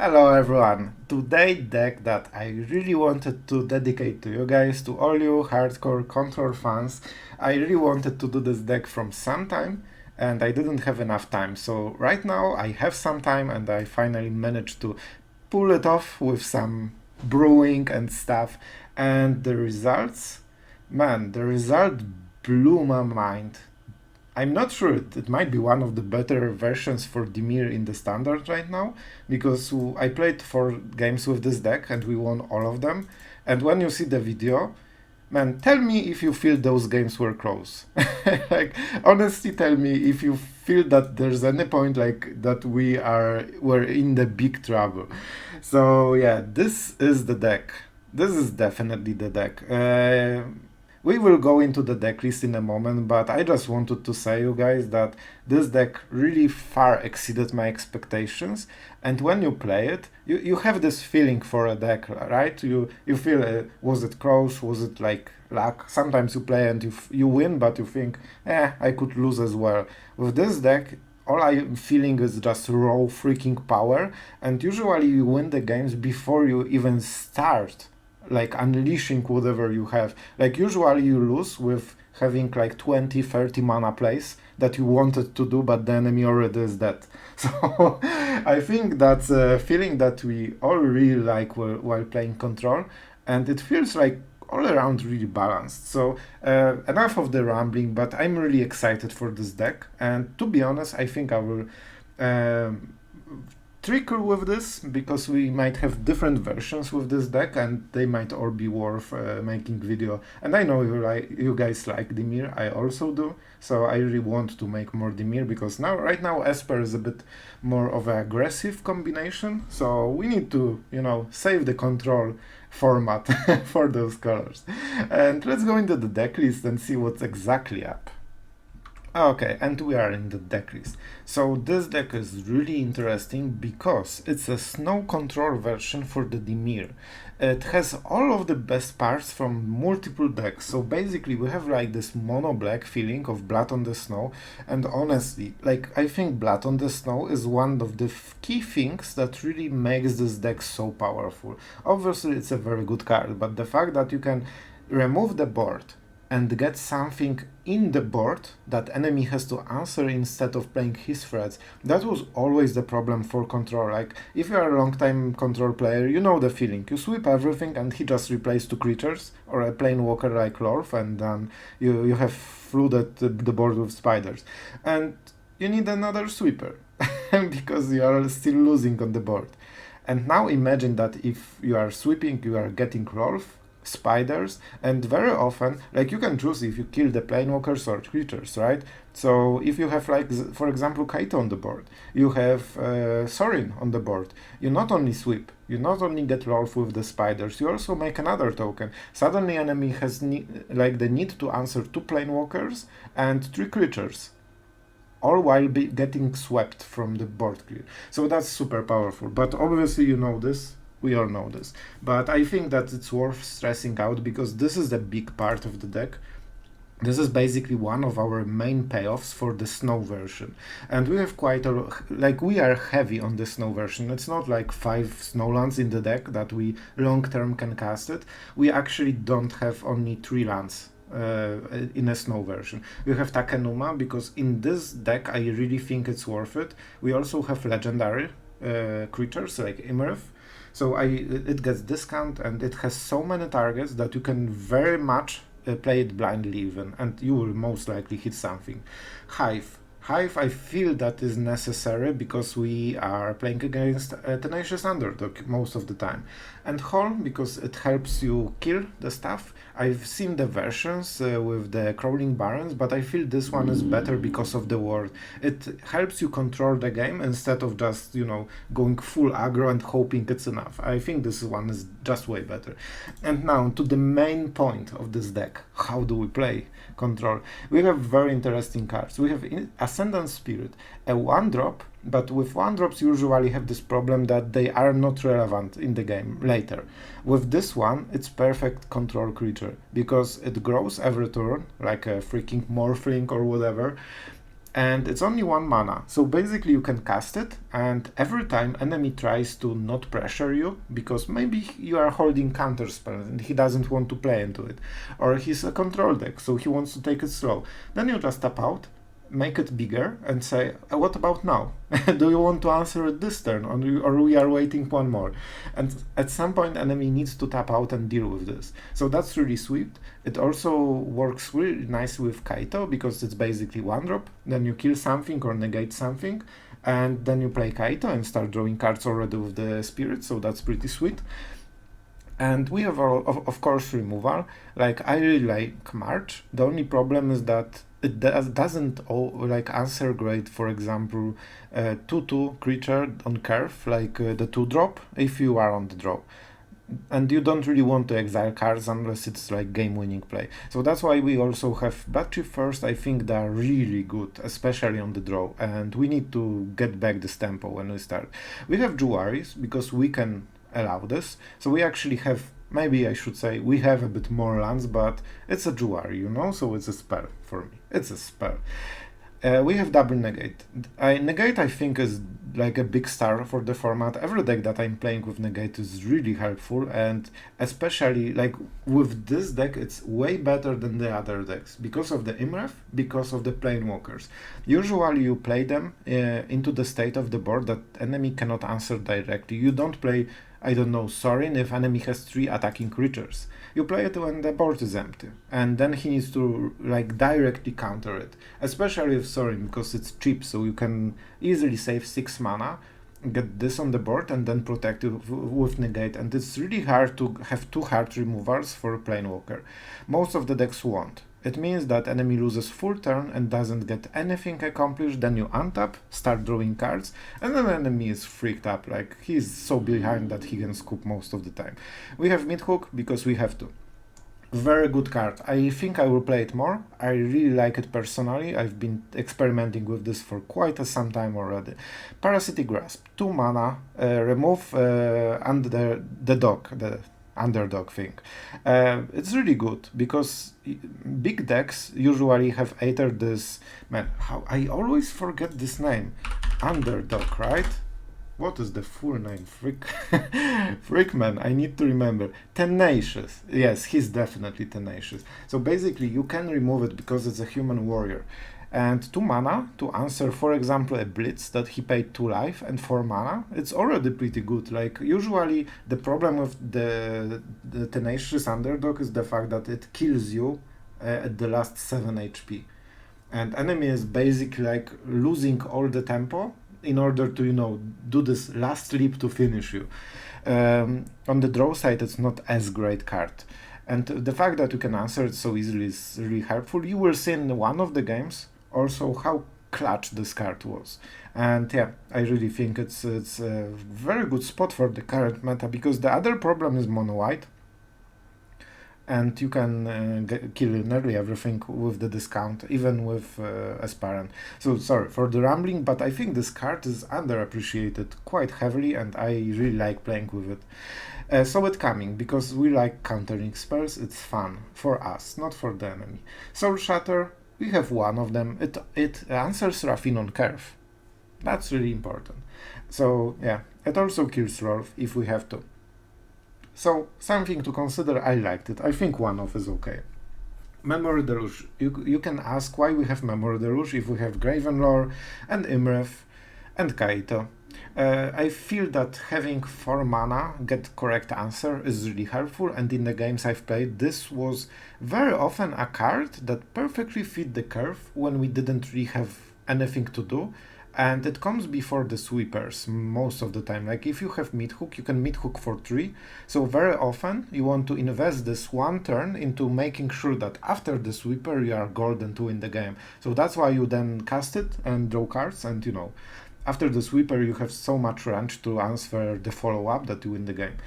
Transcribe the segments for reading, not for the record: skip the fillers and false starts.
Hello everyone! Today deck that I really wanted to dedicate to you guys, to all you hardcore Control fans. I really wanted to do this deck from some time and I didn't have enough time. So right now I have some time and I finally managed to pull it off with some brewing and stuff. And the results, man, the result blew my mind. I'm not sure. It might be one of the better versions for Dimir in the standard right now, because I played 4 games with this deck and we won all of them. And when you see the video, man, tell me if you feel those games were close. Like, honestly, tell me if you feel that there's any point like that we're in the big trouble. So yeah, this is the deck. This is definitely the deck. We will go into the deck list in a moment, but I just wanted to say, you guys, that this deck really far exceeded my expectations. And when you play it, you have this feeling for a deck, right? You feel, was it close? Was it like luck? Sometimes you play and you win, but you think, I could lose as well. With this deck, all I'm feeling is just raw freaking power, and usually you win the games before you even start like unleashing whatever you have. Like usually you lose with having like 20-30 mana plays that you wanted to do, but the enemy already is dead. So I think that's a feeling that we all really like while playing Control, and it feels like all around really balanced. So enough of the rambling, but I'm really excited for this deck, and to be honest, I think I will trickle with this, because we might have different versions with this deck and they might all be worth making video. And I know you guys like Dimir, I also do, so I really want to make more Dimir, because right now Esper is a bit more of an aggressive combination, so we need to, save the Control format for those colors. And let's go into the deck list and see what's exactly up. Okay, and we are in the deck list. So this deck is really interesting because it's a snow control version for the Dimir. It has all of the best parts from multiple decks. So basically we have like this mono black feeling of Blood on the Snow, and honestly, like I think Blood on the Snow is one of the key things that really makes this deck so powerful. Obviously it's a very good card, but the fact that you can remove the board and get something in the board that enemy has to answer instead of playing his threats. That was always the problem for Control. Like, if you are a long time Control player, you know the feeling. You sweep everything and he just replays 2 creatures, or a Planewalker like Lolth, and then you have flooded the board with spiders. And you need another sweeper, because you are still losing on the board. And now imagine that if you are sweeping, you are getting Lolth, spiders, and very often, like, you can choose if you kill the planewalkers or creatures, right? So if you have, like, for example, Kaito on the board, you have Sorin on the board, you not only sweep, you not only get Lolth with the spiders, you also make another token. Suddenly enemy has the need to answer 2 planewalkers and 3 creatures, all while getting swept from the board clear. So that's super powerful, but obviously you know this. We all know this, but I think that it's worth stressing out, because this is a big part of the deck. This is basically one of our main payoffs for the snow version, and we have quite we are heavy on the snow version. It's not like 5 snowlands in the deck that we long term can cast it. We actually don't have only 3 lands in a snow version. We have Takenuma, because in this deck I really think it's worth it. We also have legendary creatures like Iymrith. So it gets discount, and it has so many targets that you can very much play it blindly even, and you will most likely hit something. Hive, I feel that is necessary, because we are playing against a tenacious underdog most of the time. And Hall, because it helps you kill the stuff. I've seen the versions with the Crawling Barons, but I feel this one is better because of the ward. It helps you control the game instead of just, going full aggro and hoping it's enough. I think this one is just way better. And now to the main point of this deck. How do we play Control? We have very interesting cards. We have Ascendant Spirit, a 1-drop, but with 1-drops you usually have this problem that they are not relevant in the game later. With this one, it's perfect control creature, because it grows every turn, like a freaking Morphling or whatever. And it's only 1 mana, so basically you can cast it, and every time enemy tries to not pressure you, because maybe you are holding counter spells and he doesn't want to play into it, or he's a control deck, so he wants to take it slow, then you just tap out, make it bigger, and say, what about now? Do you want to answer it this turn, or we are waiting 1 more? And at some point enemy needs to tap out and deal with this. So that's really sweet. It also works really nicely with Kaito, because it's basically 1 drop, then you kill something or negate something, and then you play Kaito and start drawing cards already with the spirit, so that's pretty sweet. And we have, of course, removal. Like, I really like March. The only problem is that it doesn't answer great, for example, 2/2 creature on curve, like the 2-drop, if you are on the draw. And you don't really want to exile cards unless it's like game-winning play. So that's why we also have Bloodchief first. I think they are really good, especially on the draw, and we need to get back this tempo when we start. We have Jwaris, because we can allow this. So we actually have, maybe I should say, we have a bit more lands, but it's a Jwari, you know, so it's a spell for me. It's a spell. We have double Negate. Negate, I think, is like a big star for the format. Every deck that I'm playing with Negate is really helpful, and especially like with this deck, it's way better than the other decks because of the Iymrith, because of the Planewalkers. Usually you play them into the state of the board that enemy cannot answer directly. You don't play, I don't know, Sorin if enemy has 3 attacking creatures. You play it when the board is empty, and then he needs to like directly counter it, especially with Sorin, because it's cheap, so you can easily save 6 mana, get this on the board, and then protect it with Negate, and it's really hard to have 2 hard removals for a Planewalker. Most of the decks won't. It means that enemy loses full turn and doesn't get anything accomplished, then you untap, start drawing cards, and then enemy is freaked up, like he's so behind that he can scoop most of the time. We have Meathook because we have to. Very good card. I think I will play it more. I really like it personally. I've been experimenting with this for quite some time already. Parasitic Grasp, 2 mana, remove under the dog, the underdog thing. It's really good because big decks usually have either this, man, how I always forget this name, underdog, right? What is the full name? Freakman, I need to remember. Tenacious. Yes, he's definitely tenacious. So basically you can remove it because it's a human warrior. And 2 mana to answer, for example, a blitz that he paid 2 life and 4 mana. It's already pretty good. Like, usually the problem with the tenacious underdog is the fact that it kills you at the last 7 HP. And enemy is basically like losing all the tempo in order to, you know, do this last leap to finish you. On the draw side, it's not as great card. And the fact that you can answer it so easily is really helpful. You will see in one of the games also how clutch this card was. And yeah, I really think it's a very good spot for the current meta, because the other problem is mono white. And you can kill nearly everything with the discount, even with Aspirant. So sorry for the rambling, but I think this card is underappreciated quite heavily, and I really like playing with it. So it's coming, because we like countering spells, it's fun for us, not for the enemy. Soul Shatter, we have one of them, it answers Raffin on curve. That's really important. So yeah, it also kills Lolth if we have to. So, something to consider. I liked it. I think one of is okay. Memory Deluge. You can ask why we have Memory Deluge if we have Graven Lore and Iymrith and Kaito. I feel that having 4 mana get correct answer is really helpful, and in the games I've played, this was very often a card that perfectly fit the curve when we didn't really have anything to do. And it comes before the sweepers most of the time. Like if you have Meathook, you can Meathook for 3. So very often you want to invest this 1 turn into making sure that after the sweeper you are golden to win the game. So that's why you then cast it and draw cards, and you know, after the sweeper you have so much range to answer the follow-up that you win the game.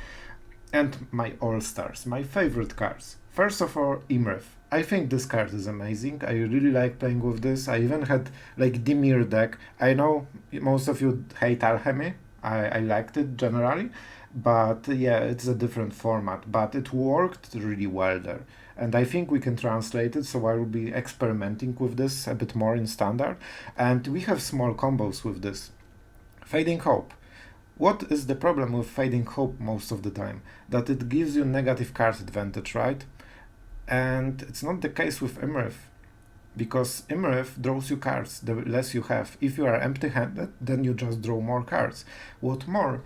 And my all-stars, my favorite cards. First of all, Iymrith. I think this card is amazing. I really like playing with this. I even had like Dimir deck. I know most of you hate Alchemy. I liked it generally, but yeah, it's a different format, but it worked really well there. And I think we can translate it, so I will be experimenting with this a bit more in standard. And we have small combos with this. Fading Hope. What is the problem with Fading Hope most of the time? That it gives you negative card advantage, right? And it's not the case with Iymrith, because Iymrith draws you cards the less you have. If you are empty-handed, then you just draw more cards. What more,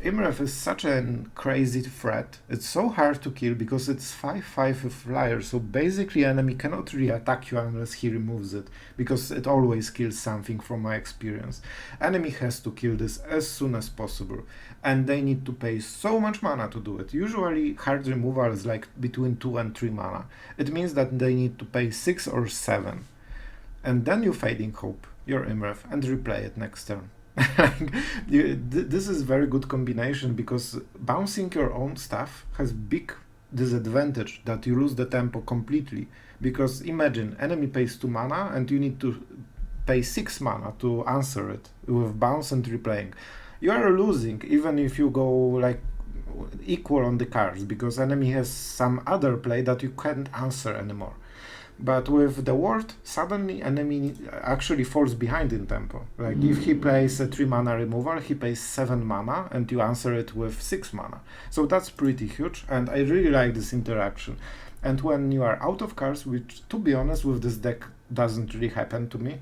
Iymrith is such a crazy threat. It's so hard to kill because it's 5/5 with flyer, so basically enemy cannot really attack you unless he removes it, because it always kills something from my experience. Enemy has to kill this as soon as possible, and they need to pay so much mana to do it. Usually hard removal is like between 2 and 3 mana. It means that they need to pay 6 or 7. And then you Fading Hope your Iymrith and replay it next turn. This is very good combination, because bouncing your own stuff has big disadvantage that you lose the tempo completely. Because imagine enemy pays 2 mana and you need to pay 6 mana to answer it with bounce and replaying. You are losing even if you go like equal on the cards, because enemy has some other play that you can't answer anymore. But with the ward, suddenly enemy actually falls behind in tempo. Like if he plays a 3 mana removal, he pays 7 mana and you answer it with 6 mana. So that's pretty huge, and I really like this interaction. And when you are out of cards, which to be honest with this deck doesn't really happen to me.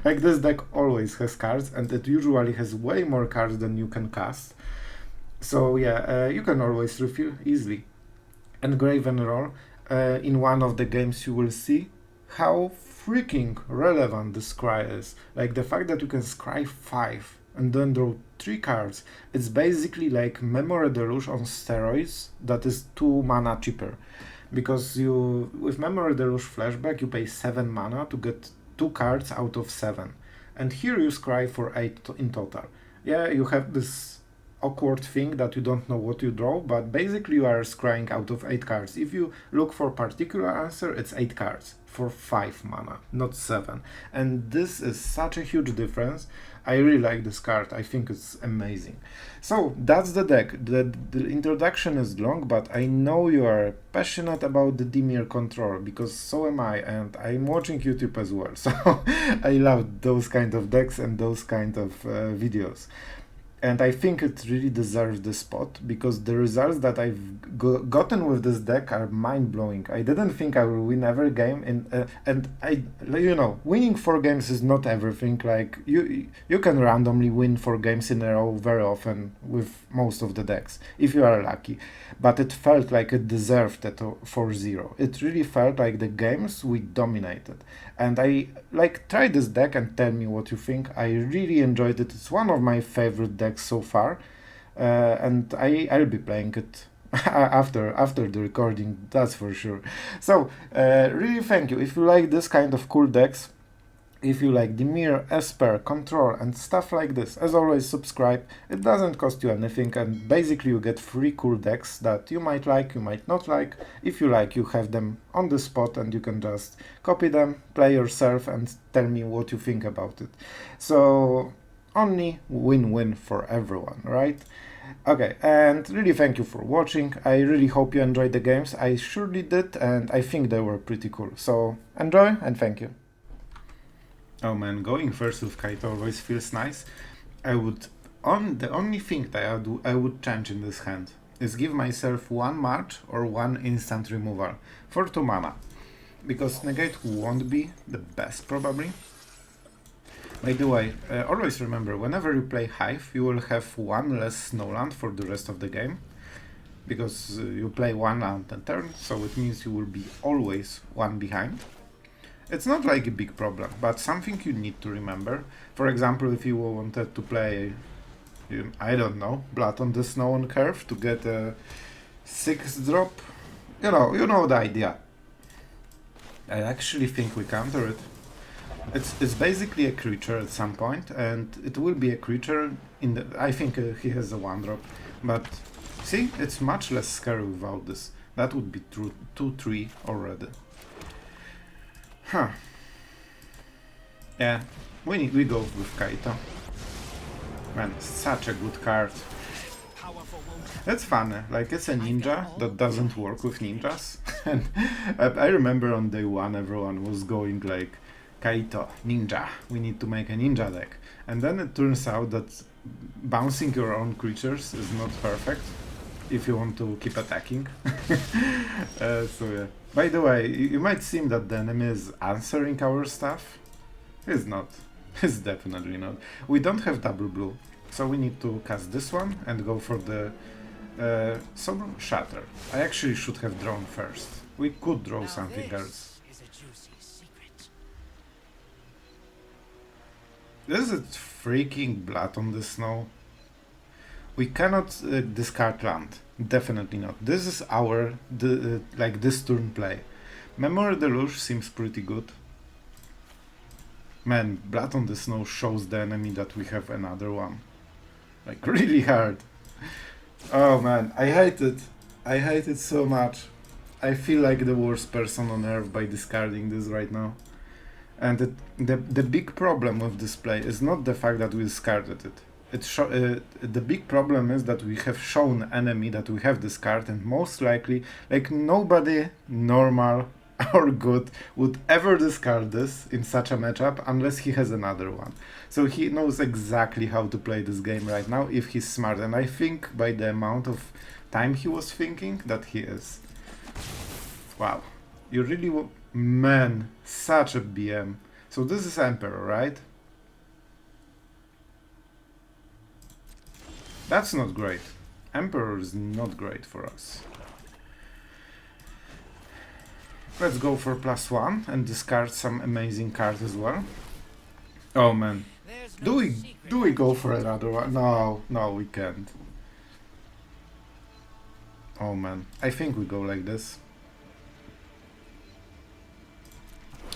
Like this deck always has cards, and it usually has way more cards than you can cast. So yeah, you can always refill easily. And Graven Lore. In one of the games you will see how freaking relevant this scry is. Like the fact that you can scry 5 and then draw 3 cards. It's basically like Memory Deluge on steroids that is 2 mana cheaper. Because you, with Memory Deluge Flashback, you pay 7 mana to get 2 cards out of 7. And here you scry for 8 in total. Yeah, you have this awkward thing that you don't know what you draw, but basically you are scrying out of 8 cards. If you look for particular answer, it's 8 cards for 5 mana, not 7. And this is such a huge difference. I really like this card. I think it's amazing. So that's the deck. The introduction is long, but I know you are passionate about the Dimir control, because so am I, and I'm watching YouTube as well. So I love those kind of decks and those kind of videos. And I think it really deserves the spot, because the results that I've gotten with this deck are mind-blowing. I didn't think I will win every game, and you know, winning 4 games is not everything. Like you can randomly win 4 games in a row very often with most of the decks, if you are lucky. But it felt like it deserved that 4-0. It really felt like the games we dominated. And I like try this deck and tell me what you think. I really enjoyed it. It's one of my favorite decks so far, and I'll be playing it after the recording, that's for sure. So really thank you. If you like this kind of cool decks, if you like Dimir, Esper, Control and stuff like this, as always subscribe. It doesn't cost you anything, and basically you get 3 cool decks that you might like, you might not like. If you like, you have them on the spot and you can just copy them, play yourself and tell me what you think about it. So only win-win for everyone, right? Okay, and really thank you for watching. I really hope you enjoyed the games. I surely did, and I think they were pretty cool. So enjoy and thank you. Oh man, going first with Kaito always feels nice. The only thing that I would change in this hand is give myself 1 march or 1 instant removal for 2 mana. Because Negate won't be the best probably. By the way, always remember, whenever you play Hive, you will have 1 less snowland for the rest of the game. Because you play 1 land a turn, so it means you will be always 1 behind. It's not like a big problem, but something you need to remember. For example, if you wanted to play, I don't know, Blood on the Snow on Curve to get a 6 drop, you know the idea. I actually think we counter it. It's basically a creature at some point, and it will be a creature in the. I think he has a 1 drop, but see, it's much less scary without this. That would be 2-3 already. Huh. Yeah, we go with Kaito. Man, such a good card. It's funny, like it's a ninja that doesn't work with ninjas. And I remember on day one everyone was going like, Kaito, ninja, we need to make a ninja deck. And then it turns out that bouncing your own creatures is not perfect if you want to keep attacking. So yeah. By the way, you might seem that the enemy is answering our stuff. It's not. It's definitely not. We don't have double blue, so we need to cast this one and go for the Soul Shatter. I actually should have drawn first. We could draw something else. This is freaking blood on the snow. We cannot discard land. Definitely not. This is our like this turn play. Memory Deluge seems pretty good. Man, blood on the snow shows the enemy that we have another one. Like really hard. Oh man, I hate it. I hate it so much. I feel like the worst person on earth by discarding this right now. And the big problem with this play is not the fact that we discarded it. The big problem is that we have shown enemy that we have this card, and most likely, like nobody normal or good would ever discard this in such a matchup unless he has another one. So he knows exactly how to play this game right now if he's smart, and I think by the amount of time he was thinking that he is. Wow, you really man, such a BM. So this is Emperor, right? That's not great. Emperor is not great for us. Let's go for +1 and discard some amazing cards as well. Oh man. Do we go for another one? No, we can't. Oh man. I think we go like this.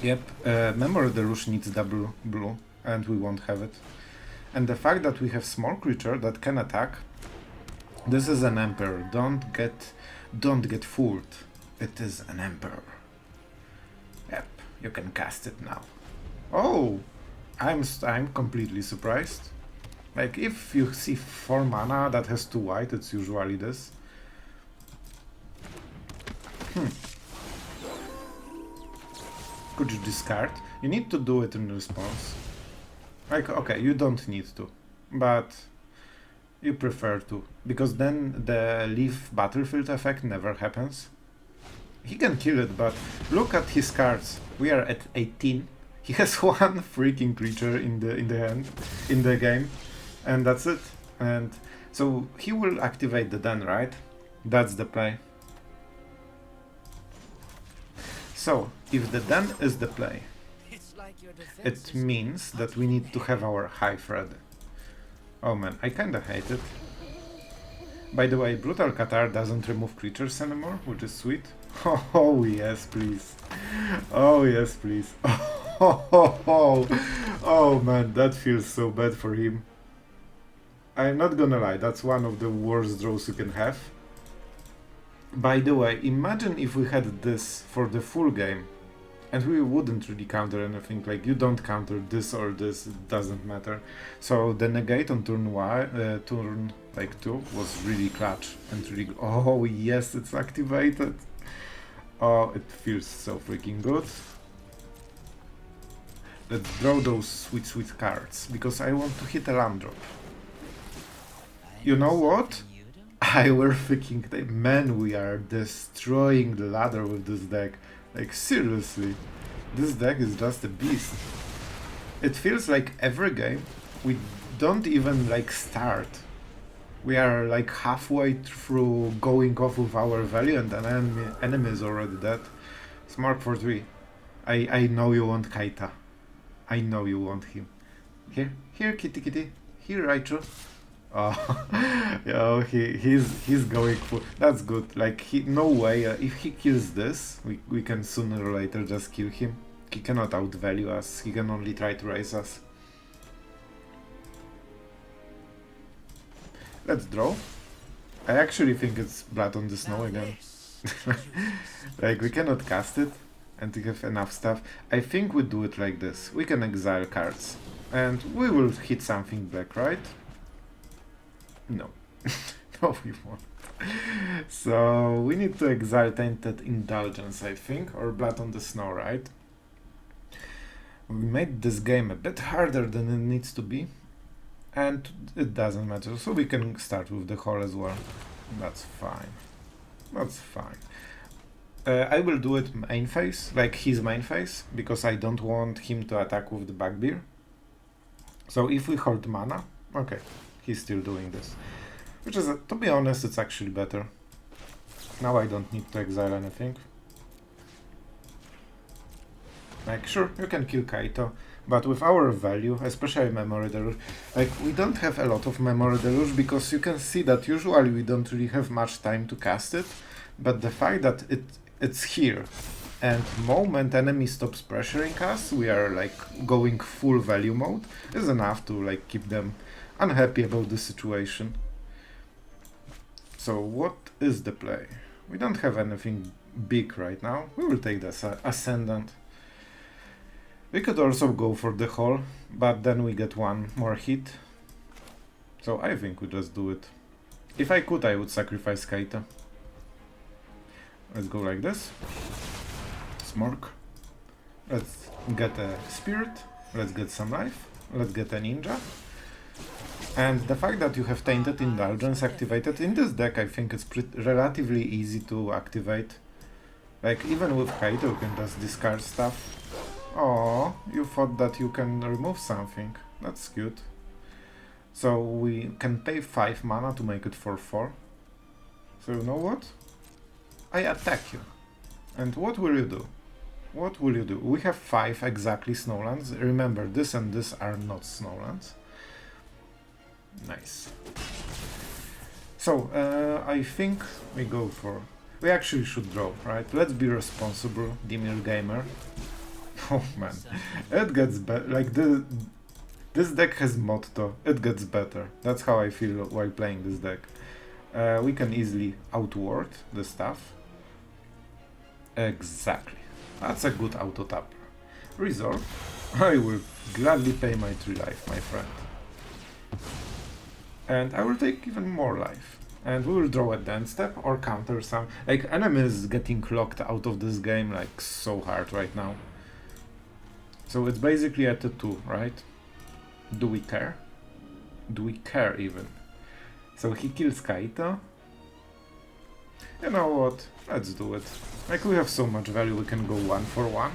Yep, Memory Deluge needs double blue, and we won't have it. And the fact that we have small creature that can attack, this is an Emperor. Don't get fooled. It is an Emperor. Yep, you can cast it now. Oh, I'm completely surprised. Like if you see 4 mana that has 2 white, it's usually this. Could you discard? You need to do it in response. Like, okay, you don't need to, but you prefer to, because then the leave battlefield effect never happens. He can kill it, but look at his cards. We are at 18. He has 1 freaking creature in the game, and that's it. And so he will activate the den, right? That's the play. So, if the den is the play, it means that we need to have our Hive ready. Oh man, I kinda hate it. By the way, Brutal Qatar doesn't remove creatures anymore, which is sweet. Oh yes, please. Oh yes, please. Oh man, that feels so bad for him. I'm not gonna lie, that's one of the worst draws you can have. By the way, imagine if we had this for the full game, and we wouldn't really counter anything, like you don't counter this or this, it doesn't matter. So the Negate on turn 2 was really clutch and really... Oh yes, it's activated! Oh, it feels so freaking good. Let's draw those sweet cards, because I want to hit a land drop. You know what? I were thinking, man, we are destroying the ladder with this deck. Like, seriously, this deck is just a beast. It feels like every game, we don't even, like, start. We are, like, halfway through going off with our value and an enemy is already dead. Smart for 3. I know you want Kaita. I know you want him. Here, kitty. Here, Raichu. Oh, yeah, he's going for... That's good. Like, no way, if he kills this, we can sooner or later just kill him. He cannot outvalue us, he can only try to raise us. Let's draw. I actually think it's blood on the snow again. Like, we cannot cast it, and we have enough stuff. I think we do it like this. We can exile cards, and we will hit something black, right? No. No, we won't. So we need to exile Tainted Indulgence, I think, or Blood on the Snow, right? We made this game a bit harder than it needs to be, and it doesn't matter, so we can start with the hole as well. That's fine. That's fine. I will do it main phase, like his main phase, because I don't want him to attack with the Bugbear. So if we hold mana, okay, he's still doing this. Which is, to be honest, it's actually better. Now I don't need to exile anything. Like, sure, you can kill Kaito, but with our value, especially Memory Deluge, like, we don't have a lot of Memory Deluge, because you can see that usually we don't really have much time to cast it, but the fact that it's here, and moment enemy stops pressuring us, we are, like, going full value mode, is enough to, like, keep them unhappy about the situation. So what is the play? We don't have anything big right now. We will take the Ascendant. We could also go for the hole, but then we get one more hit. So I think we just do it. If I could, I would sacrifice Kaito. Let's go like this. Smork. Let's get a Spirit. Let's get some life. Let's get a Ninja. And the fact that you have Tainted Indulgence activated in this deck, I think it's relatively easy to activate. Like, even with Kaito, you can just discard stuff. Oh, you thought that you can remove something. That's cute. So we can pay 5 mana to make it 4/4. So you know what? I attack you. And what will you do? What will you do? We have 5 exactly Snowlands. Remember, this and this are not Snowlands. Nice. So, I think we go for... We actually should draw, right? Let's be responsible, Dimir Gamer. Oh man, it gets better. Like, this deck has motto, it gets better. That's how I feel while playing this deck. We can easily outward the stuff. Exactly. That's a good auto-tapper. Resolve. I will gladly pay my 3 life, my friend. And I will take even more life. And we will draw at the end step or counter some. Like, enemy is getting locked out of this game like so hard right now. So it's basically at a 2, right? Do we care? Do we care even? So he kills Kaito. You know what? Let's do it. Like, we have so much value, we can go 1-for-1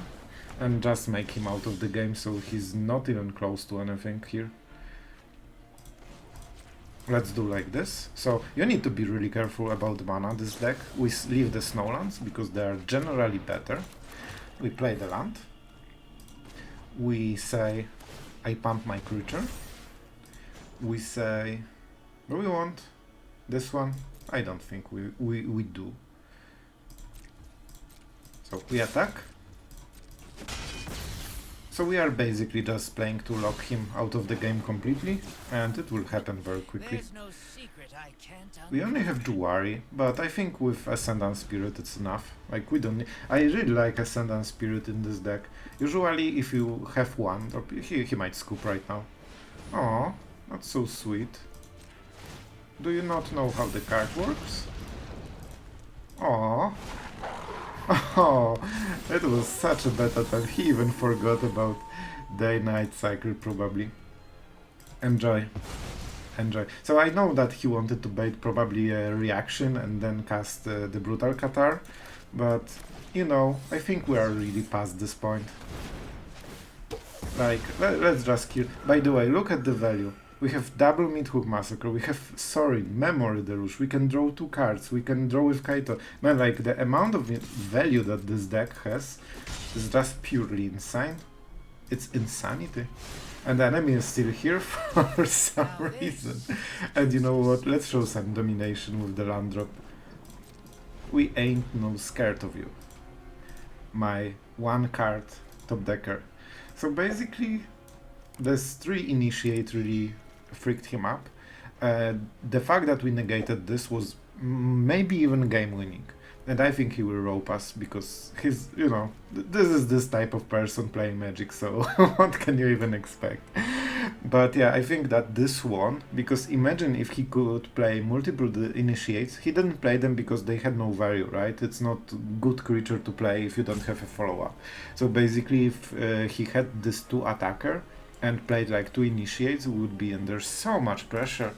and just make him out of the game, so he's not even close to anything here. Let's do like this. So you need to be really careful about mana this deck. We leave the Snowlands because they are generally better. We play the land. We say, I pump my creature. We say, do we want this one? I don't think we do. So we attack. So we are basically just playing to lock him out of the game completely, and it will happen very quickly. We only have Jwari, but I think with Ascendant Spirit it's enough. Like, we don't need... I really like Ascendant Spirit in this deck. Usually if you have one, or he might scoop right now. Oh, that's so sweet. Do you not know how the card works? Oh. Oh, it was such a bad attack. He even forgot about day-night cycle, probably. Enjoy. Enjoy. So I know that he wanted to bait probably a reaction and then cast the Brutal Qatar, but, you know, I think we are really past this point. Like, let's just kill. By the way, look at the value. We have double Meathook Massacre, we have Sorin, Memory Deluge, we can draw 2 cards, we can draw with Kaito. Man, like, the amount of value that this deck has is just purely insane. It's insanity. And the enemy is still here for some reason. And you know what, let's show some domination with the land drop. We ain't no scared of you. My 1 card top decker. So basically, this 3 initiate really freaked him up. The fact that we negated this was maybe even game winning. And I think he will rope us because he's, you know, this is this type of person playing Magic, so what can you even expect? But yeah, I think that this won, because imagine if he could play multiple initiates. He didn't play them because they had no value, right? It's not good creature to play if you don't have a follow-up. So basically, if he had this 2 attacker and played like 2 initiates, we would be under so much pressure.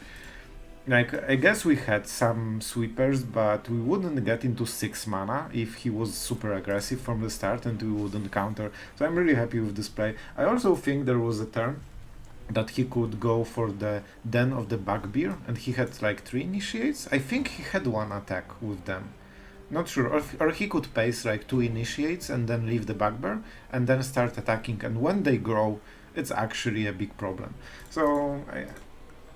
Like, I guess we had some sweepers, but we wouldn't get into 6 mana if he was super aggressive from the start and we wouldn't counter. So I'm really happy with this play. I also think there was a turn that he could go for the Den of the Bugbear, and he had like 3 initiates. I think he had 1 attack with them. Not sure. Or he could pace like 2 initiates and then leave the Bugbear and then start attacking, and when they grow, it's actually a big problem. So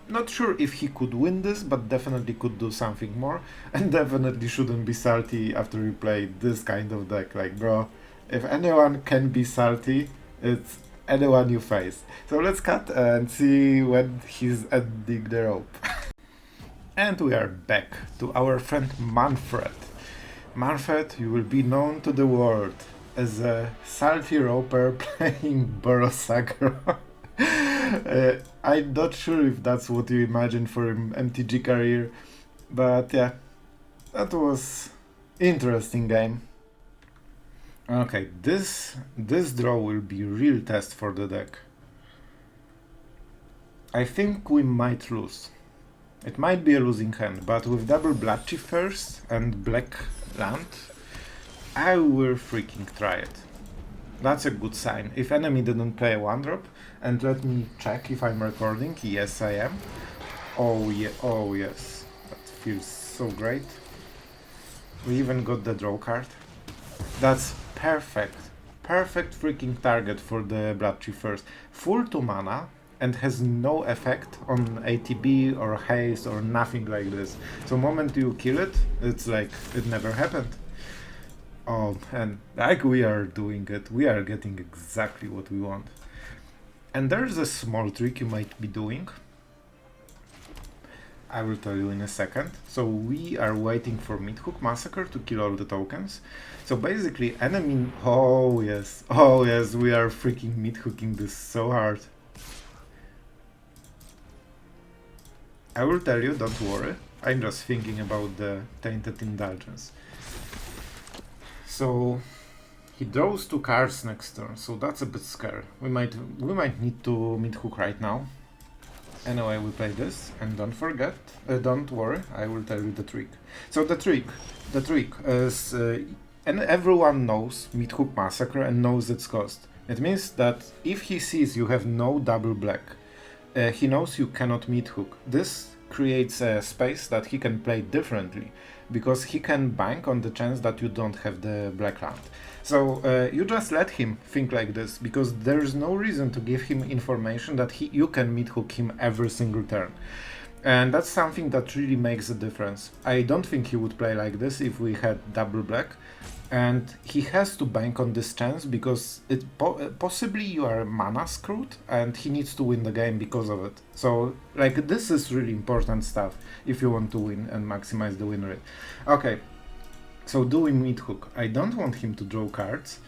not sure if he could win this, but definitely could do something more, and definitely shouldn't be salty after you play this kind of deck. Like, bro, if anyone can be salty, it's anyone you face. So let's cut and see when he's ending the rope. And we are back to our friend Manfred. Manfred, you will be known to the world as a salty roper playing Borosagro. I'm not sure if that's what you imagine for him MTG career, but yeah, that was interesting game. Okay, this draw will be real test for the deck. I think we might lose. It might be a losing hand, but with double Bloodchief first and black land, I will freaking try it. That's a good sign. If enemy didn't play a 1-drop, and let me check if I'm recording. Yes, I am. Oh yeah, oh yes. That feels so great. We even got the draw card. That's perfect. Perfect freaking target for the Bloodchief first. Full 2 mana and has no effect on ATB or haste or nothing like this. So moment you kill it, it's like it never happened. Oh, and like we are doing it, we are getting exactly what we want. And there's a small trick you might be doing. I will tell you in a second. So we are waiting for Meathook Massacre to kill all the tokens. So basically enemy... Oh yes, we are freaking Meathooking this so hard. I will tell you, don't worry. I'm just thinking about the Tainted Indulgence. So he draws 2 cards next turn, so that's a bit scary. We might need to Meathook right now. Anyway, we play this, and don't forget, don't worry, I will tell you the trick. So the trick is, and everyone knows Meathook Massacre and knows its cost. It means that if he sees you have no double black, he knows you cannot Meathook. This creates a space that he can play differently, because he can bank on the chance that you don't have the black land. So you just let him think like this, because there's no reason to give him information that you can Meathook him every single turn. And that's something that really makes a difference. I don't think he would play like this if we had double black, and he has to bank on this chance because possibly you are mana screwed and he needs to win the game because of it. So like this is really important stuff if you want to win and maximize the win rate. Okay, so doing Meathook, I don't want him to draw cards,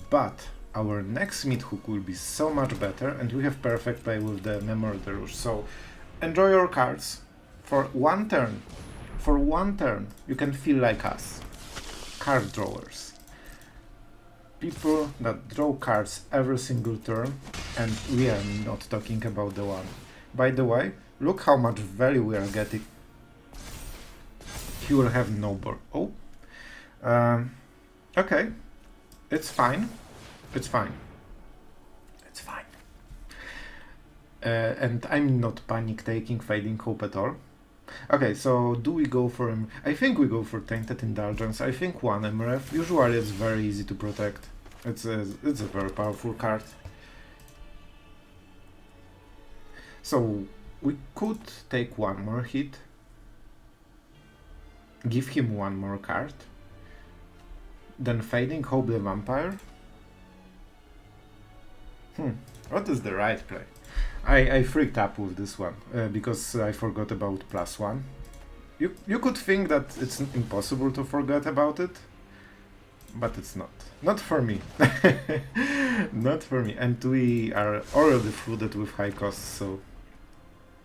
but our next Meathook will be so much better, and we have perfect play with the Memory Deluge. So enjoy your cards for 1 turn. For 1 turn, you can feel like us. Card drawers. People that draw cards every single turn, and we are not talking about the one. By the way, look how much value we are getting. He will have no board. Oh. Okay. It's fine. It's fine. It's fine. And I'm not panic taking Fading Hope at all. Okay, so do we go for him? I think we go for Tainted Indulgence. I think 1 Iymrith. Usually it's very easy to protect. It's a very powerful card. So we could take 1 more hit, give him 1 more card, then Fading Hope the Vampire. What is the right play? I freaked up with this one because I forgot about +1. You could think that it's impossible to forget about it, but it's not. Not for me. Not for me. And we are already flooded with high costs, so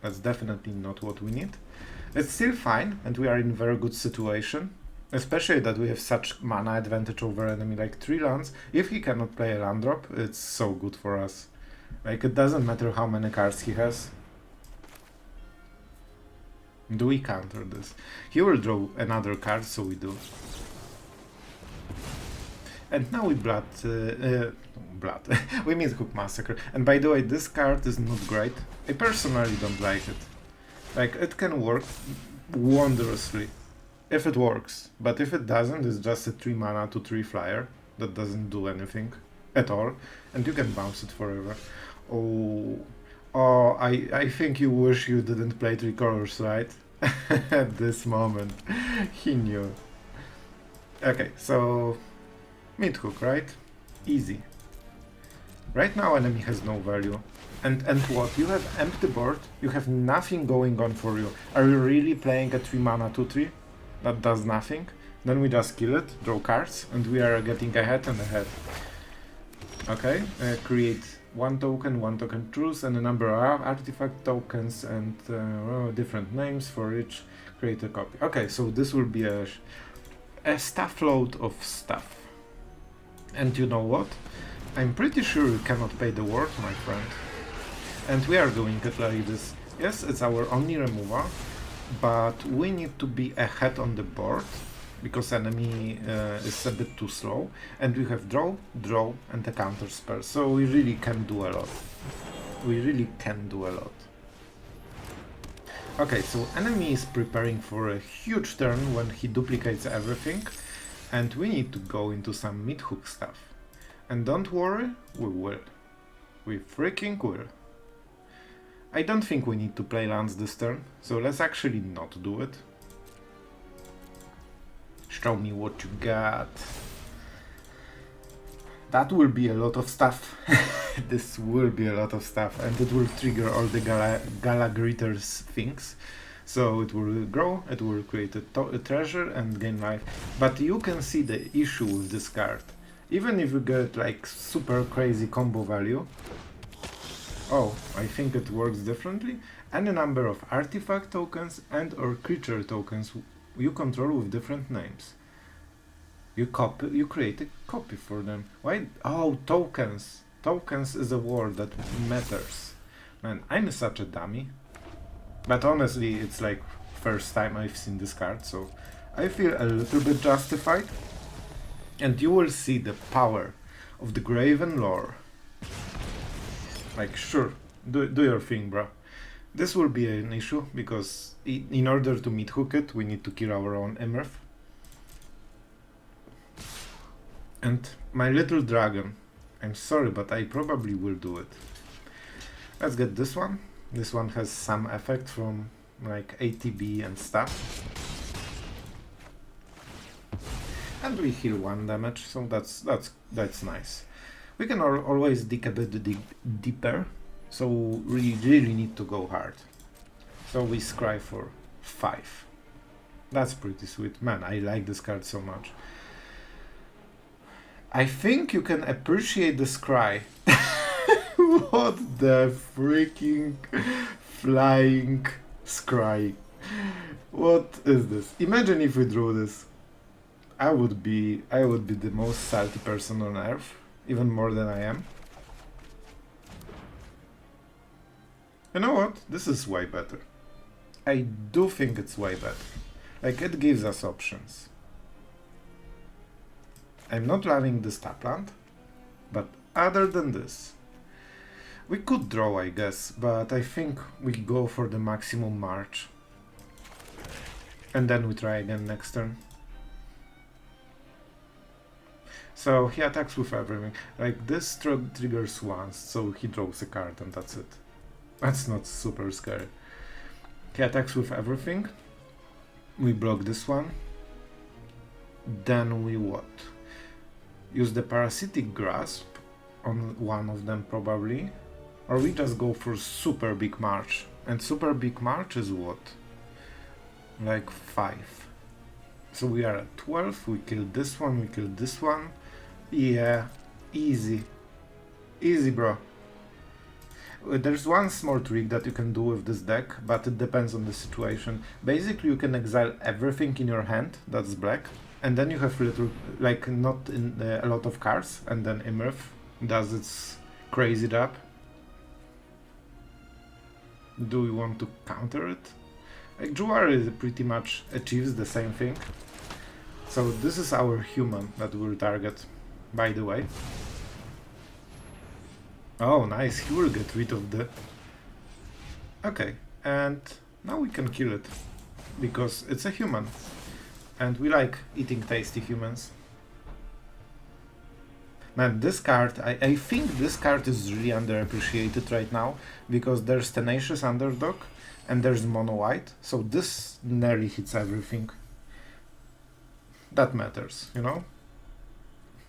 that's definitely not what we need. It's still fine, and we are in very good situation. Especially that we have such mana advantage over enemy like 3 lands. If he cannot play a land drop, it's so good for us. Like, it doesn't matter how many cards he has. Do we counter this? He will draw another card, so we do. And now we we Meathook Massacre. And by the way, this card is not great. I personally don't like it. Like, it can work wondrously. If it works, but if it doesn't, it's just a 3 mana to 3 flyer that doesn't do anything at all, and you can bounce it forever. I think you wish you didn't play 3 colors, right? At this moment, he knew. Okay, so Meathook, right? Easy. Right now, enemy has no value. And what? You have empty board. You have nothing going on for you. Are you really playing a 3 mana 2/3? That does nothing. Then we just kill it, draw cards, and we are getting ahead and ahead. Okay, create 1 token truce, and a number of artifact tokens, and different names for each. Create a copy. Okay, so this will be a stuff load of stuff. And you know what? I'm pretty sure you cannot pay the word, my friend. And we are doing it like this. Yes, it's our only removal. But we need to be ahead on the board, because enemy is a bit too slow, and we have draw, and a counter spell, so we really can do a lot. We really can do a lot. Okay, so enemy is preparing for a huge turn when he duplicates everything, and we need to go into some Meathook stuff. And don't worry, we will. We freaking will. I don't think we need to play lands this turn, so let's actually not do it. Show me what you got. That will be a lot of stuff. This will be a lot of stuff, and it will trigger all the Galagritter's things. So it will grow, it will create a treasure and gain life. But you can see the issue with this card. Even if you get like super crazy combo value, oh, I think it works differently. Any number of artifact tokens and or creature tokens you control with different names. You create a copy for them. Why? Oh, tokens. Tokens is a word that matters. Man, I'm such a dummy. But honestly, it's like first time I've seen this card, so I feel a little bit justified. And you will see the power of the Graven Lore. Like, sure, do your thing, bro. This will be an issue, because in order to Meathook it, we need to kill our own Iymrith. And my little dragon, I'm sorry, but I probably will do it. Let's get this one. This one has some effect from like ATB and stuff. And we heal 1 damage, so that's nice. We can always dig a bit deeper, so we really need to go hard. So we scry for 5. That's pretty sweet. Man, I like this card so much. I think you can appreciate the scry. What the freaking flying scry. What is this? Imagine if we drew this. I would be the most salty person on earth, even more than I am. You know what? This is way better. I do think it's way better. Like, it gives us options. I'm not loving this tap land, but other than this, we could draw, I guess, but I think we go for the maximum march. And then we try again next turn. So he attacks with everything. Like, this triggers once, so he draws a card and that's it. That's not super scary. He attacks with everything. We block this one. Then we what? Use the Parasitic Grasp on one of them probably. Or we just go for super big march. And super big march is what? Like 5. So we are at 12, we killed this one, we killed this one. Yeah, easy. Easy, bro. There's one small trick that you can do with this deck, but it depends on the situation. Basically, you can exile everything in your hand that's black, and then you have little, like, not in a lot of cards, and then Iymrith does its crazy job. Do we want to counter it? Like, Jwari pretty much achieves the same thing. So this is our human that we'll target, by the way. Oh, nice, he will get rid of the... Okay, and now we can kill it, because it's a human, and we like eating tasty humans. Man, this card, I think this card is really underappreciated right now, because there's Tenacious Underdog, and there's Mono White, so this nearly hits everything. That matters, you know?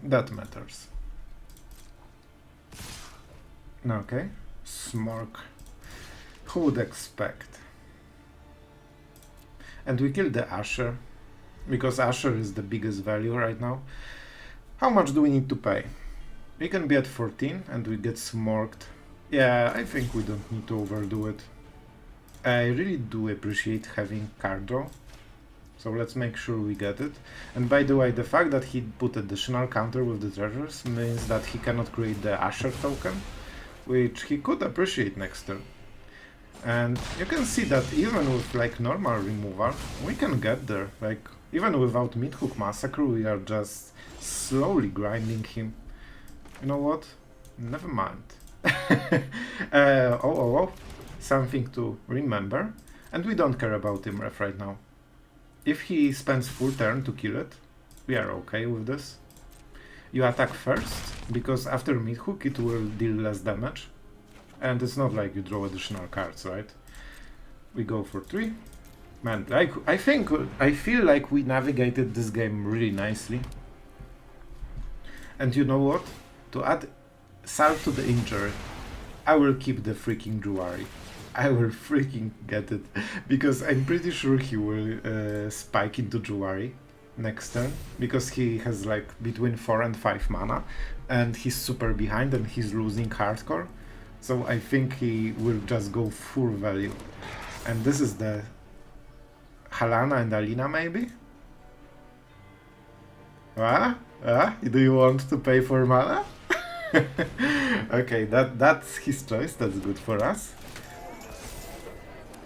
That matters. Okay, Smork. Who would expect? And we killed the Asher, because Asher is the biggest value right now. How much do we need to pay? We can be at 14 and we get Smorked. Yeah, I think we don't need to overdo it. I really do appreciate having card draw, so let's make sure we get it. And by the way, the fact that he put additional counter with the treasures means that he cannot create the Asher token, which he could appreciate next turn. And you can see that even with like normal removal, we can get there. Like, even without Meathook Massacre, we are just slowly grinding him. You know what? Never mind. Something to remember. And we don't care about Iymrith right now. If he spends full turn to kill it, we are okay with this. You attack first, because after Meathook it will deal less damage. And it's not like you draw additional cards, right? We go for 3. Man, like, I feel like we navigated this game really nicely. And you know what? To add salt to the injury, I will keep the freaking Jwari. I will freaking get it, because I'm pretty sure he will spike into Jwari next turn, because he has like between 4 and 5 mana, and he's super behind and he's losing hardcore, so I think he will just go full value. And this is the Halana and Alina, maybe? Do you want to pay for mana? Okay, that's his choice, that's good for us.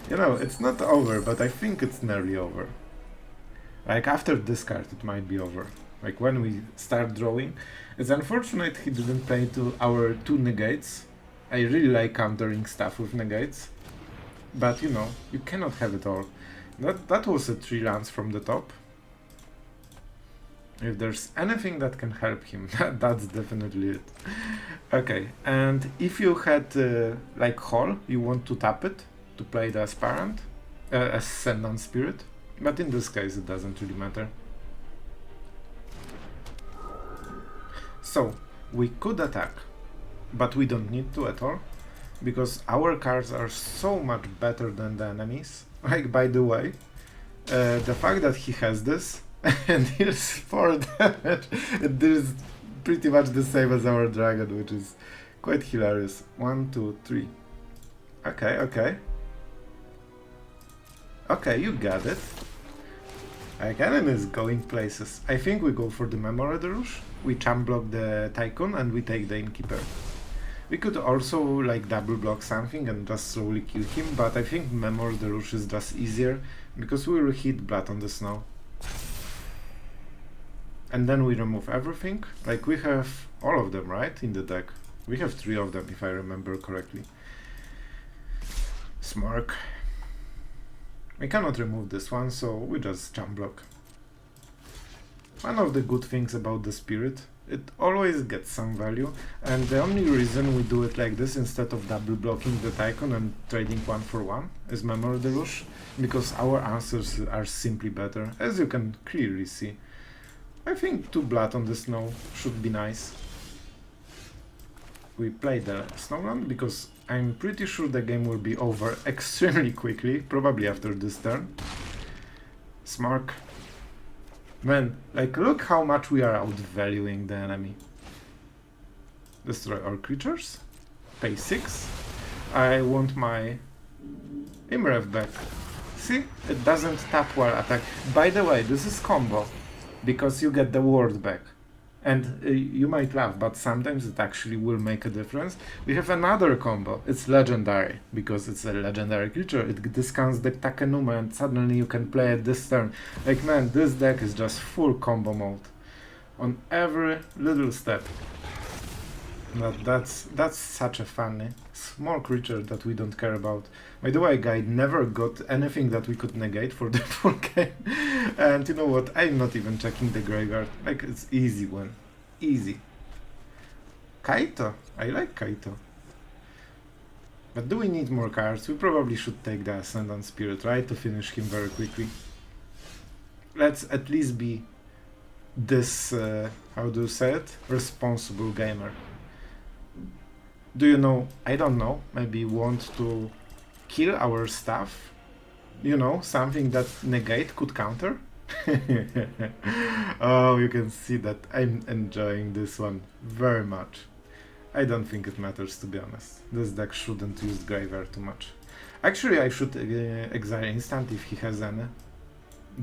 You know, it's not over, but I think it's nearly over. Like, after this card it might be over. Like, when we start drawing. It's unfortunate he didn't play to our 2 negates. I really like countering stuff with negates. But, you know, you cannot have it all. That was a 3 lands from the top. If there's anything that can help him, that's definitely it. Okay, and if you had, like, Hall, you want to tap it to play the Ascendant Spirit. But in this case, it doesn't really matter. So, we could attack, but we don't need to at all, because our cards are so much better than the enemies. Like, by the way, the fact that he has this and deals 4 damage, it deals pretty much the same as our dragon, which is quite hilarious. 1, 2, 3. Okay. Okay, you got it. Like, enemy is going places. I think we go for the Memory Deluge. We champ block the Tycoon and we take the Innkeeper. We could also like double block something and just slowly kill him, but I think Memory Deluge is just easier because we will hit Blood on the Snow. And then we remove everything. Like, we have all of them, right, in the deck. We have 3 of them, if I remember correctly. Smork. We cannot remove this one, so we just jump block. One of the good things about the Spirit, it always gets some value, and the only reason we do it like this instead of double blocking the Tycoon and trading 1 for 1 is Memory Deluge, because our answers are simply better, as you can clearly see. I think 2 Blood on the Snow should be nice. We play the Snowland because I'm pretty sure the game will be over extremely quickly, probably after this turn. Smork. Man, like, look how much we are outvaluing the enemy. Destroy all creatures. Pay 6. I want my Iymrith back. See? It doesn't tap while attack. By the way, this is combo. Because you get the ward back. And you might laugh, but sometimes it actually will make a difference. We have another combo. It's legendary, because it's a legendary creature. It discounts the Takenuma, and suddenly you can play it this turn. Like, man, this deck is just full combo mode. On every little step. But that's such a funny small creature that we don't care about. By the way, guy never got anything that we could negate for the full game. And you know what? I'm not even checking the graveyard. Like, it's easy win. Easy. Kaito. I like Kaito. But do we need more cards? We probably should take the Ascendant Spirit, right? To finish him very quickly. Let's at least be this, how do you say it? Responsible gamer. Do you know, I don't know, maybe want to kill our stuff? You know, something that Negate could counter? Oh, you can see that I'm enjoying this one very much. I don't think it matters, to be honest. This deck shouldn't use graveyard too much. Actually, I should exile instant if he has any.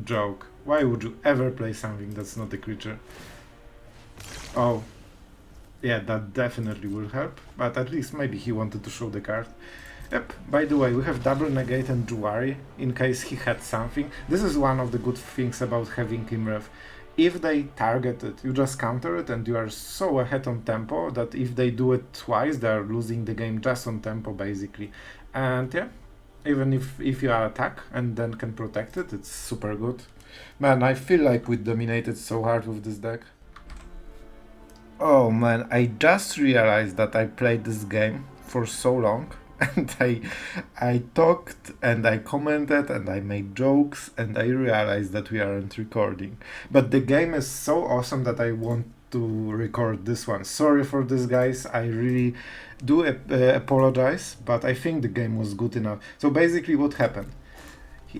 Joke. Why would you ever play something that's not a creature? Oh. Yeah, that definitely will help, but at least maybe he wanted to show the card. Yep, by the way, we have double Negate and Jwari, in case he had something. This is one of the good things about having Iymrith. If they target it, you just counter it, and you are so ahead on tempo that if they do it twice, they are losing the game just on tempo, basically. And yeah, even if you are attack and then can protect it, it's super good. Man, I feel like we dominated so hard with this deck. Oh man, I just realized that I played this game for so long, and I talked and I commented and I made jokes, and I realized that we aren't recording. But the game is so awesome that I want to record this one. Sorry for this, guys. I really do apologize, but I think the game was good enough. So basically what happened?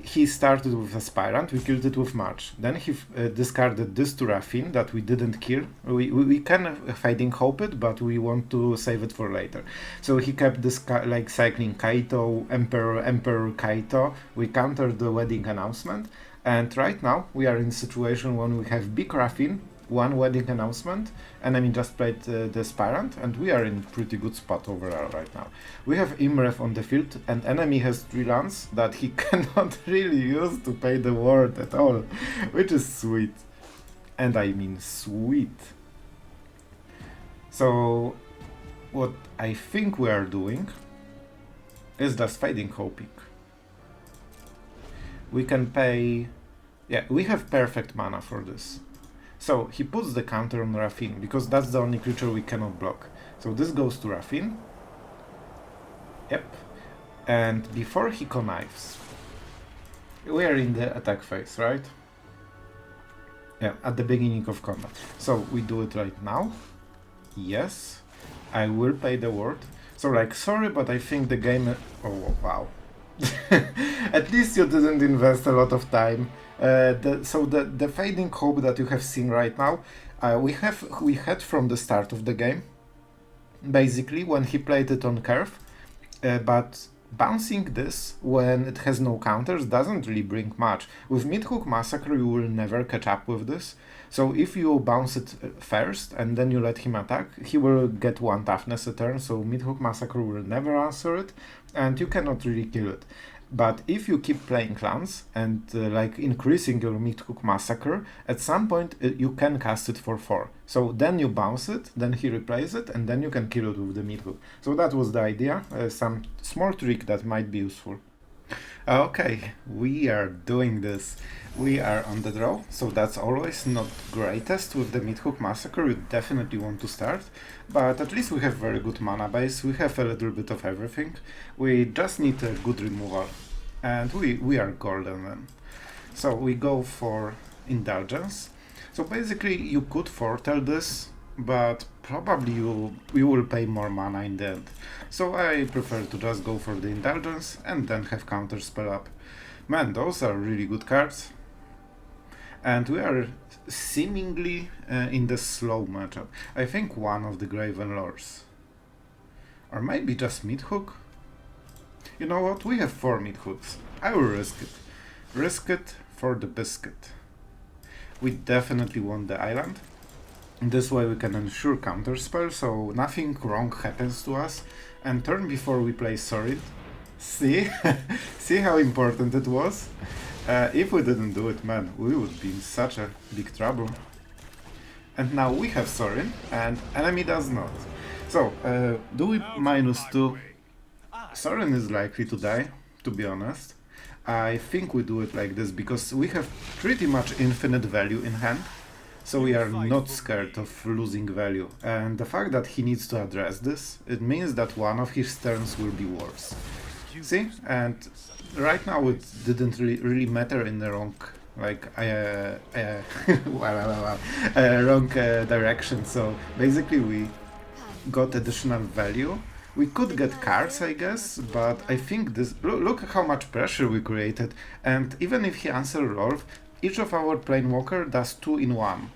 He started with Aspirant, we killed it with March. Then he discarded this to Raffine that we didn't kill. We can Fading Hope it, but we want to save it for later. So he kept this like cycling Kaito, Emperor Kaito. We countered the wedding announcement. And right now we are in a situation when we have big Raffine, one wedding announcement, enemy just played the Aspirant, and we are in pretty good spot overall right now. We have Iymrith on the field, and enemy has 3 lands that he cannot really use to pay the ward at all, which is sweet. And I mean sweet. So what I think we are doing is just Fading Hoping. We can pay... yeah, we have perfect mana for this. So he puts the counter on Raffine, because that's the only creature we cannot block. So this goes to Raffine. Yep. And before he connives, we are in the attack phase, right? Yeah, at the beginning of combat. So we do it right now. Yes. I will pay the ward. So like, sorry, but I think the game... oh, wow. At least you didn't invest a lot of time. So the Fading Hope that you have seen right now, we had from the start of the game, basically when he played it on curve, but bouncing this when it has no counters doesn't really bring much. With Meathook Massacre you will never catch up with this, so if you bounce it first and then you let him attack, he will get 1 toughness a turn, so Meathook Massacre will never answer it, and you cannot really kill it. But if you keep playing clans and like increasing your Meathook Massacre, at some point you can cast it for 4. So then you bounce it, then he replays it, and then you can kill it with the Meathook. So that was the idea, some small trick that might be useful. Okay, we are doing this. We are on the draw, so that's always not greatest with the Meathook Massacre. You definitely want to start, but at least we have very good mana base. We have a little bit of everything. We just need a good removal, and we are golden then. So we go for Indulgence. So basically you could foretell this, but probably you will pay more mana in the end. So I prefer to just go for the Indulgence and then have counter spell up. Man, those are really good cards. And we are seemingly in the slow matchup. I think one of the Graven Lores. Or maybe just Meathook? You know what? We have 4 Meathooks. I will risk it. Risk it for the biscuit. We definitely want the island. This way we can ensure counterspell, so nothing wrong happens to us. And turn before we play Sorin. See? See how important it was? If we didn't do it, man, we would be in such a big trouble. And now we have Sorin, and enemy does not. So, do we -2? Sorin is likely to die, to be honest. I think we do it like this because we have pretty much infinite value in hand. So we are not scared of losing value. And the fact that he needs to address this, it means that one of his turns will be worse. See? And right now it didn't really matter in the wrong, like, wrong direction. So basically we got additional value. We could get cards, I guess, but I think this... Look how much pressure we created. And even if he answers Lolth, each of our Planewalker does 2 in 1.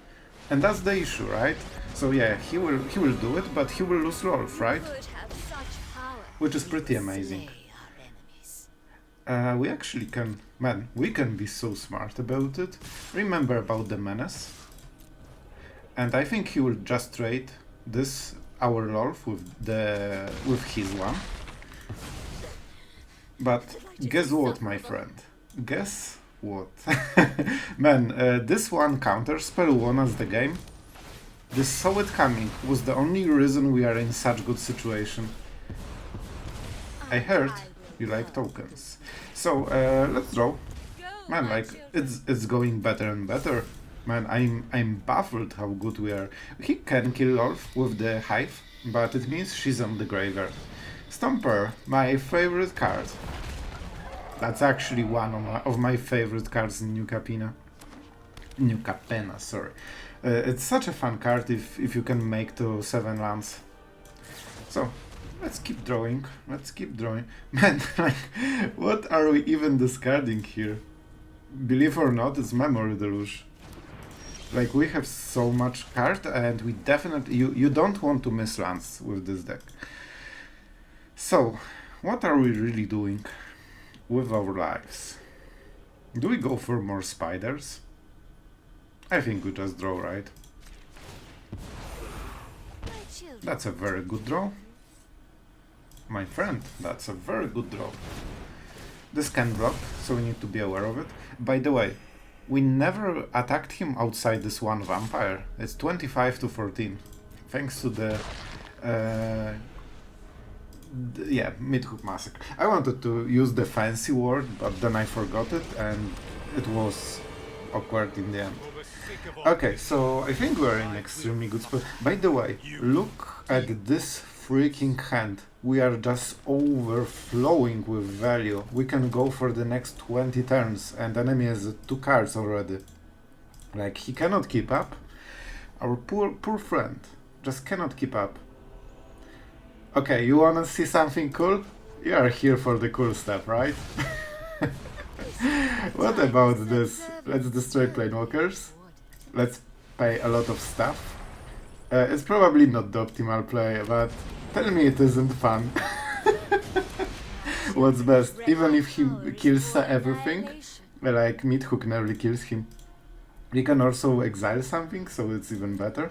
And that's the issue, right? So yeah, he will do it, but he will lose Lolth, right? Which is pretty amazing. We actually can... Man, we can be so smart about it. Remember about the Menace. And I think he will just trade this, our Lolth, with his one. But guess what, my friend? Guess what? Man, this one counterspell won us the game. This Saw It Coming was the only reason we are in such good situation. I heard you like tokens. So, let's draw. Man, like, it's going better and better. Man, I'm baffled how good we are. He can kill Lolth with the Hive, but it means she's on the graveyard. Stomper, my favorite card. That's actually one of my favorite cards in New Capenna. New Capenna, sorry. It's such a fun card if you can make to 7 lands. So, let's keep drawing. Let's keep drawing. Man, like, what are we even discarding here? Believe or not, it's Memory Deluge. Like, we have so much card, and we definitely... You don't want to miss lands with this deck. So, what are we really doing with our lives? Do we go for more spiders? I think we just draw, right? That's a very good draw. My friend, that's a very good draw. This can block, so we need to be aware of it. By the way, we never attacked him outside this one vampire. It's 25 to 14. Thanks to the yeah, Meathook Massacre. I wanted to use the fancy word, but then I forgot it, and it was awkward in the end. Okay, so I think we're in extremely good spot. By the way, look at this freaking hand. We are just overflowing with value. We can go for the next 20 turns, and the enemy has 2 cards already. Like, he cannot keep up. Our poor friend just cannot keep up. Okay, you wanna see something cool? You are here for the cool stuff, right? What about this? Let's destroy Planewalkers. Let's pay a lot of stuff. It's probably not the optimal play, but tell me it isn't fun. What's best? Even if he kills everything, like Meathook nearly kills him. We can also exile something, so it's even better.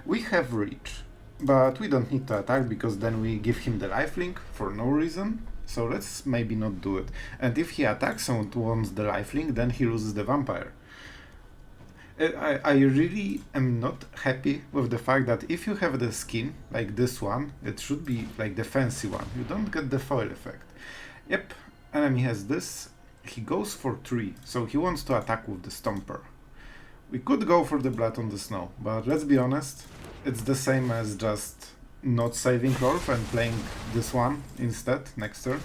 We have reach, but we don't need to attack because then we give him the lifelink for no reason. So let's maybe not do it. And if he attacks and wants the lifelink, then he loses the vampire. I really am not happy with the fact that if you have the skin, like this one, it should be like the fancy one. You don't get the foil effect. Yep, enemy has this. He goes for 3, so he wants to attack with the Stomper. We could go for the Blood on the Snow, but let's be honest, it's the same as just not saving Lolth and playing this one instead next turn.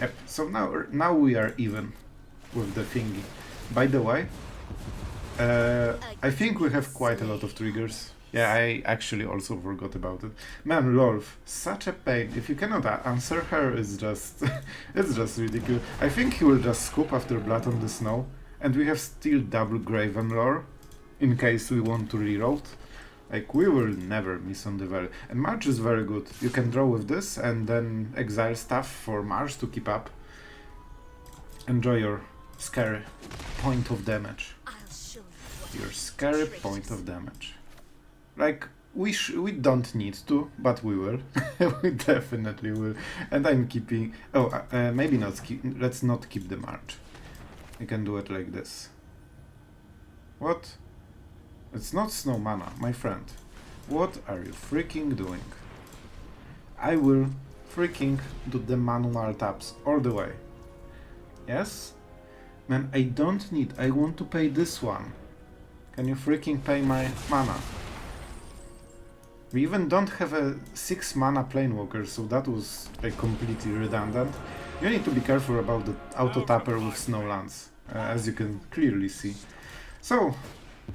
Yep, so now we are even with the thingy. By the way, I think we have quite a lot of triggers. Yeah, I actually also forgot about it. Man, Lolth, such a pain. If you cannot answer her, it's just it's just ridiculous. I think he will just scoop after Blood on the Snow, And we have still double Graven Lore, in case we want to reroll. Like, we will never miss on the value. And March is very good. You can draw with this and then exile stuff for March to keep up. Enjoy your scary point of damage. Your scary point of damage. Like, we don't need to, but we will. We definitely will. And I'm keeping... Oh, maybe not keep... Let's not keep the March. You can do it like this. What? It's not snow mana, my friend. What are you freaking doing? I will freaking do the manual taps all the way. Yes? Man, I don't need... I want to pay this one. Can you freaking pay my mana? We even don't have a 6 mana Planewalker, so that was like completely redundant. You need to be careful about the auto tapper with Snowlands, as you can clearly see. So,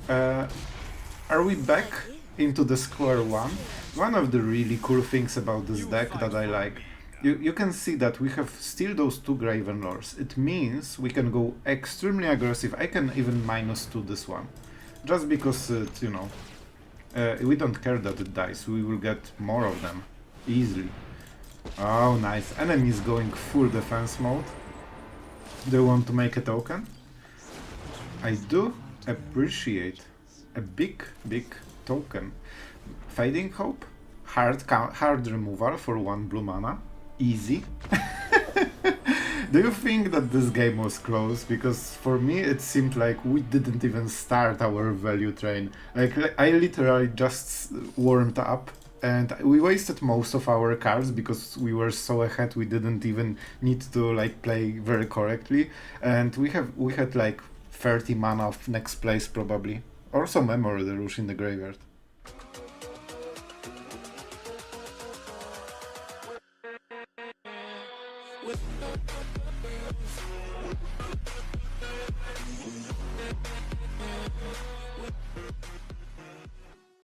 are we back into the square one? One of the really cool things about this deck that I like, you can see that we have still those 2 Graven Lores. It means we can go extremely aggressive. I can even -2 this one, just because you know, we don't care that it dies. We will get more of them easily. Oh, nice. Enemy is going full defense mode. They want to make a token. I do appreciate a big token. Fading Hope, hard removal for 1 blue mana, easy. Do you think that this game was close? Because for me it seemed like we didn't even start our value train. Like, I literally just warmed up and we wasted most of our cards because we were so ahead we didn't even need to like play very correctly. And we had like 30 mana of next place probably. Also Memory Deluge in the graveyard.